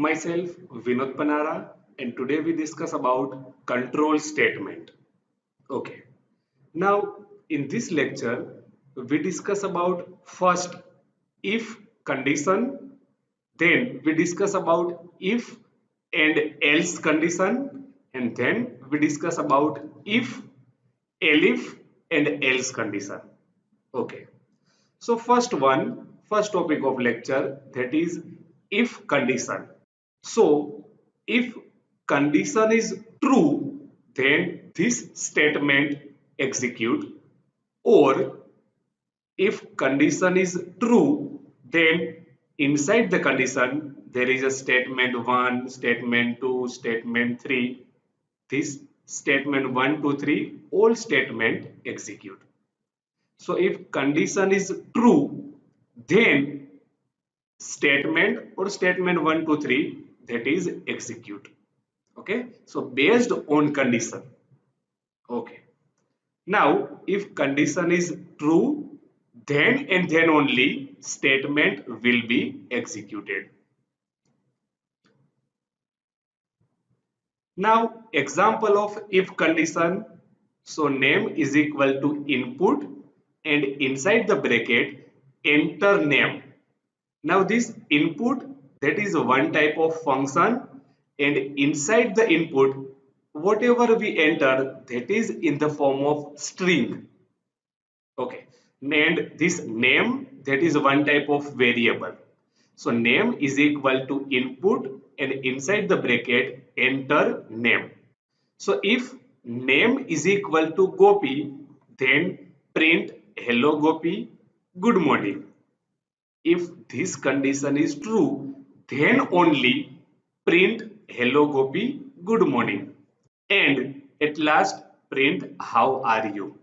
Myself Vinod Panara, and today we discuss about control statement. Okay. Now in this lecture we discuss about first if condition, then we discuss about if and else condition, and then we discuss about if, elif and else condition. Okay. So first topic of lecture, that is if condition. So if condition is true, then this statement execute, or if condition is true, then inside the condition there is a statement 1, statement 2, statement 3. This statement 1, 2, 3, all statement execute. So if condition is true, then statement or statement 1, 2, 3, that is execute. Okay, so based on condition. Okay, now if condition is true, then and then only statement will be executed. Now example of if condition. So name is equal to input and inside the bracket enter name. Now this input, that is one type of function, and inside the input whatever we enter, that is in the form of string. Okay, and this name, that is one type of variable. So name is equal to input and inside the bracket enter name. So if name is equal to Gopi, then print hello Gopi, good morning. If this condition is true, then only print hello Gopi, good morning. And at last print how are you.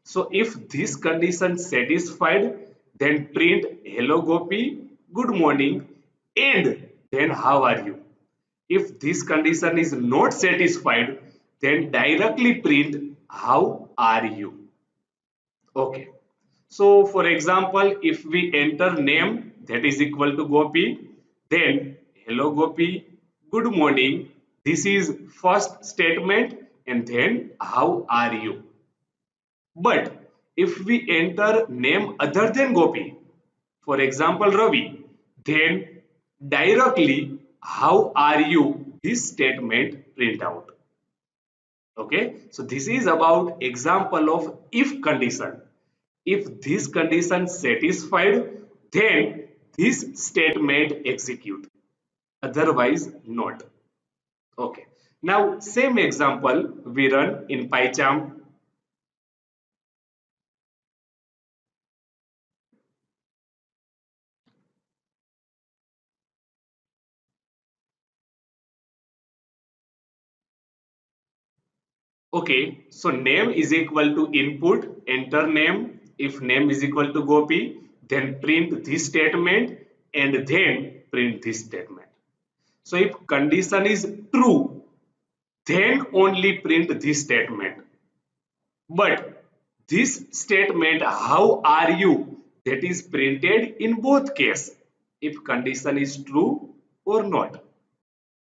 So if this condition satisfied, then print hello Gopi, good morning, and then how are you. If this condition is not satisfied, then directly print how are you. Okay. So for example, if we enter name, that is equal to Gopi, then hello Gopi, good morning. This is first statement, and then how are you. But if we enter name other than Gopi, for example Ravi, then directly how are you, this statement print out. Okay, so this is about example of if condition. If this condition satisfied, then this statement execute, otherwise not. Okay, now same example we run in PyCharm. Okay, so name is equal to input, enter name. If name is equal to Gopi, then print this statement and then print this statement. So if condition is true, then only print this statement. But this statement, how are you, that is printed in both case, if condition is true or not.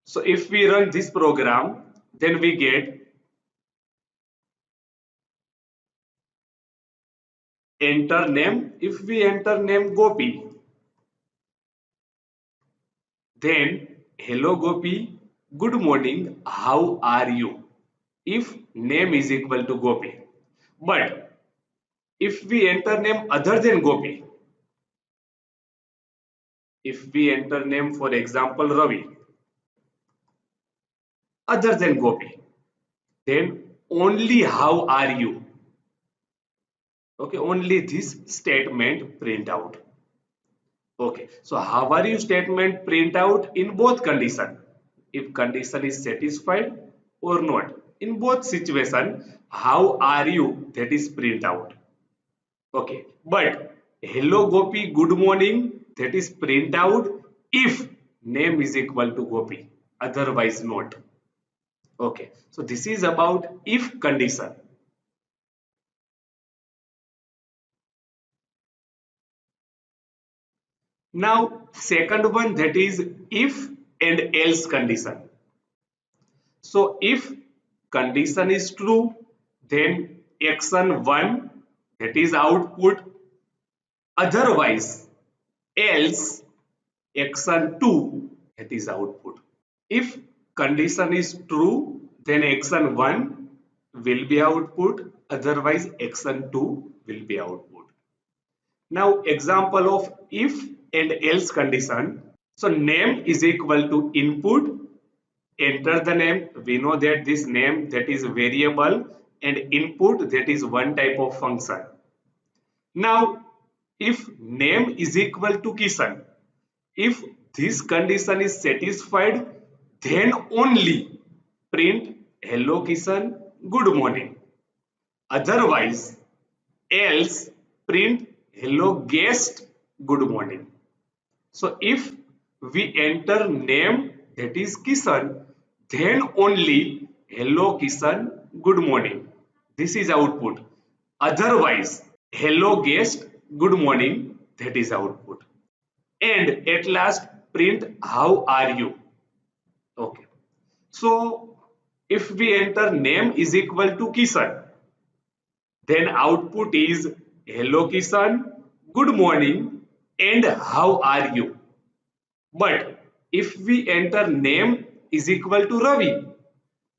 So if we run this program, then we get enter name. If we enter name Gopi, then hello Gopi, good morning, how are you, if name is equal to Gopi. But if we enter name other than Gopi, if we enter name for example Ravi, other than Gopi, then only how are you. Okay, only this statement print out. Okay, so how are you statement print out in both condition, if condition is satisfied or not. In both situation, how are you, that is print out. Okay, but hello Gopi, good morning, that is print out if name is equal to Gopi, otherwise not. Okay, so this is about if condition. Now second one, that is if and else condition. So if condition is true, then action 1, that is output, otherwise else action 2, that is output. If condition is true, then action 1 will be output, otherwise action 2 will be output. Now example of if and else condition. So name is equal to input, enter the name. We know that this name, that is variable, and input, that is one type of function. Now if name is equal to Kishan, if this condition is satisfied, then only print hello Kishan, good morning. Otherwise else print hello guest, good morning. So if we enter name, that is Kishan, then only hello Kishan, good morning. This is output. Otherwise, hello guest, good morning, that is output. And at last, print how are you. Okay. So if we enter name is equal to Kishan, then output is hello Kishan, good morning, and how are you. But if we enter name is equal to Ravi,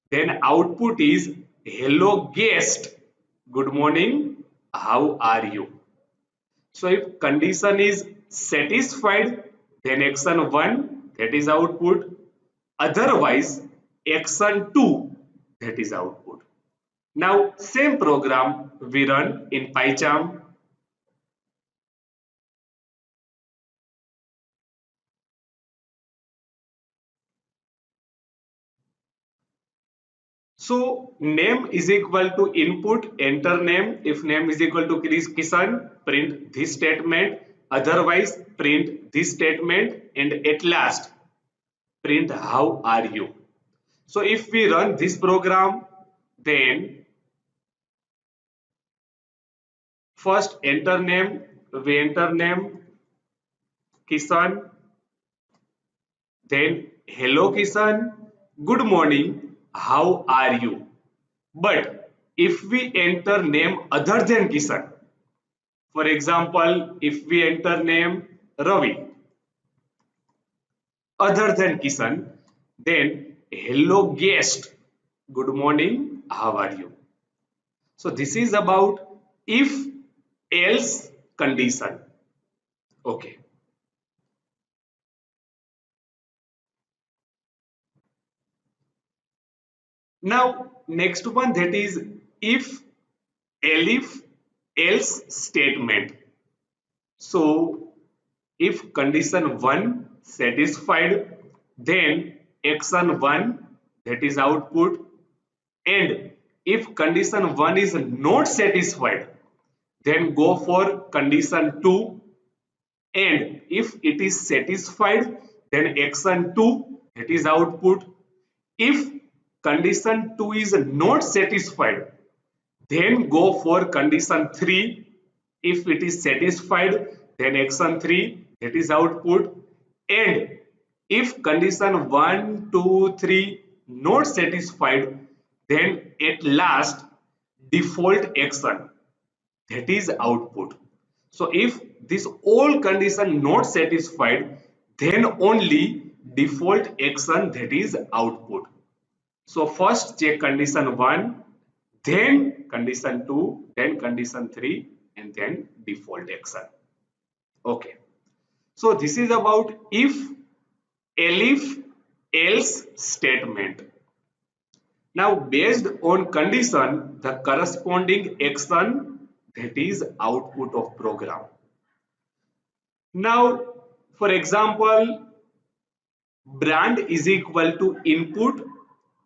then output is hello guest, good morning, how are you. So if condition is satisfied, then action 1, that is output, otherwise action 2, that is output. Now same program we run in PyCharm. So name is equal to input, enter name. If name is equal to Kishan, print this statement. Otherwise, print this statement, and at last, print how are you. So if we run this program, then first enter name, we enter name Kishan, then hello Kishan, good morning, how are you. But if we enter name other than Kishan, for example, if we enter name Ravi other than Kishan, then hello guest, good morning, how are you. So this is about if else condition. Okay. Now next one, that is if elif else statement. So if condition 1 satisfied, then action 1, that is output, and if condition 1 is not satisfied, then go for condition 2, and if it is satisfied, then action 2, that is output. If condition 2 is not satisfied, then go for condition 3. If it is satisfied, then action 3, that is output. And if condition 1, 2, 3 not satisfied, then at last default action, that is output. So if this all condition not satisfied, then only default action, that is output. So first check condition 1, then condition 2, then condition 3, and then default action. Okay. So this is about if elif else statement. Now based on condition, the corresponding action, that is output of program. Now for example, brand is equal to input,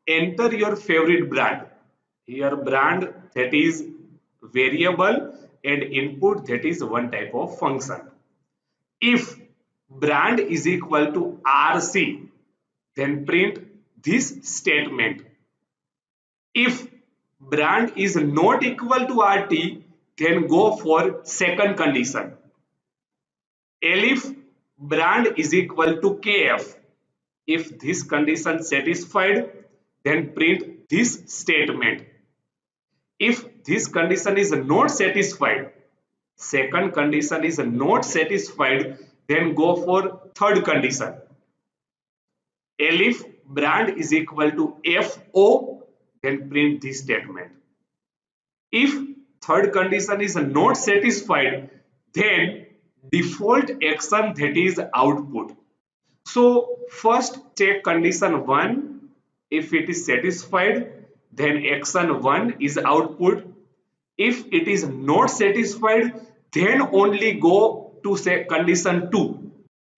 enter your favorite brand. Here brand, that is variable, and input, that is one type of function. If brand is equal to RC, then print this statement. If brand is not equal to RT, then go for second condition. Elif brand is equal to KF, If this condition satisfied, then print this statement. If this condition is not satisfied, second condition is not satisfied, then go for third condition. Elif brand is equal to FO, then print this statement. If third condition is not satisfied, then default action, that is output. So first check condition 1. If it is satisfied, then action 1 is output. If it is not satisfied, then only go to say condition 2,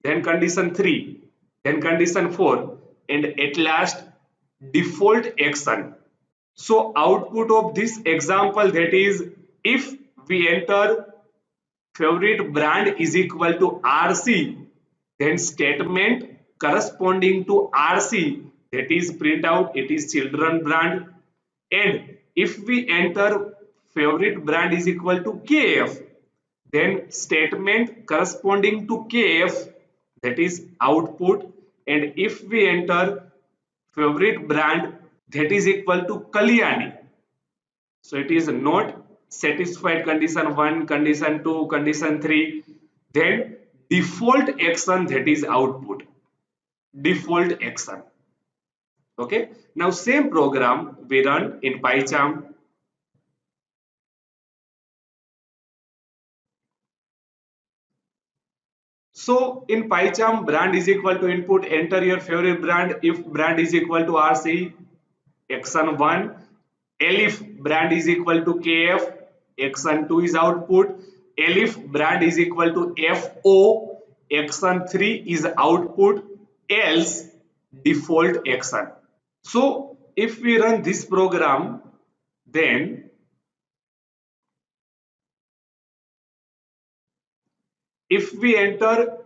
then condition 3, then condition 4, and at last default action. So output of this example, that is, if we enter favorite brand is equal to RC, then statement corresponding to RC, that is print out it is children brand. And if we enter favorite brand is equal to KF, then statement corresponding to KF, that is output. And if we enter favorite brand that is equal to Kalyani, so it is not satisfied condition 1, condition 2, condition 3, then default action, that is output, default action. Okay, now same program we run in PyCharm. So in PyCharm, brand is equal to input, enter your favorite brand. If brand is equal to RC, action 1. Elif brand is equal to KF, action 2 is output. Elif brand is equal to FO, action 3 is output, else default action. So if we run this program, then if we enter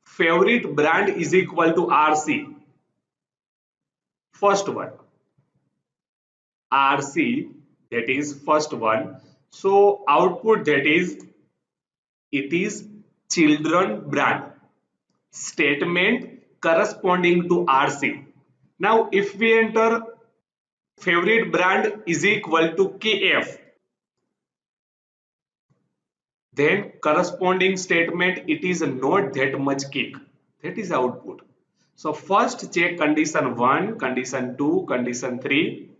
favorite brand is equal to RC, first one, RC, that is first one. So output, that is it is children brand, statement corresponding to RC. Now if we enter favorite brand is equal to KF, then corresponding statement it is not that much kick, that is output. So first check condition 1, condition 2, condition 3,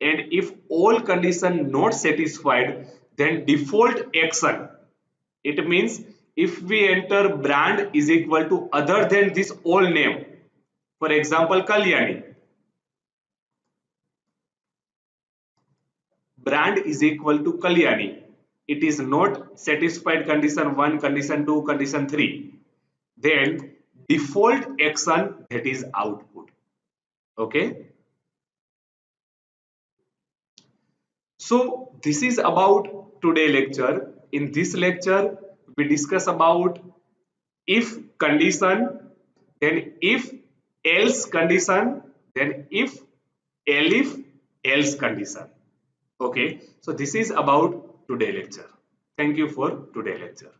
and if all condition not satisfied, then default action. It means if we enter brand is equal to other than this all name, for example Kalyani, brand is equal to Kalyani, it is not satisfied condition 1, condition 2, condition 3, then default action, that is output. Okay, so this is about today lecture. In this lecture we discuss about if condition, then if else condition, then if elif else condition. Okay, so this is about today lecture. Thank you for today lecture.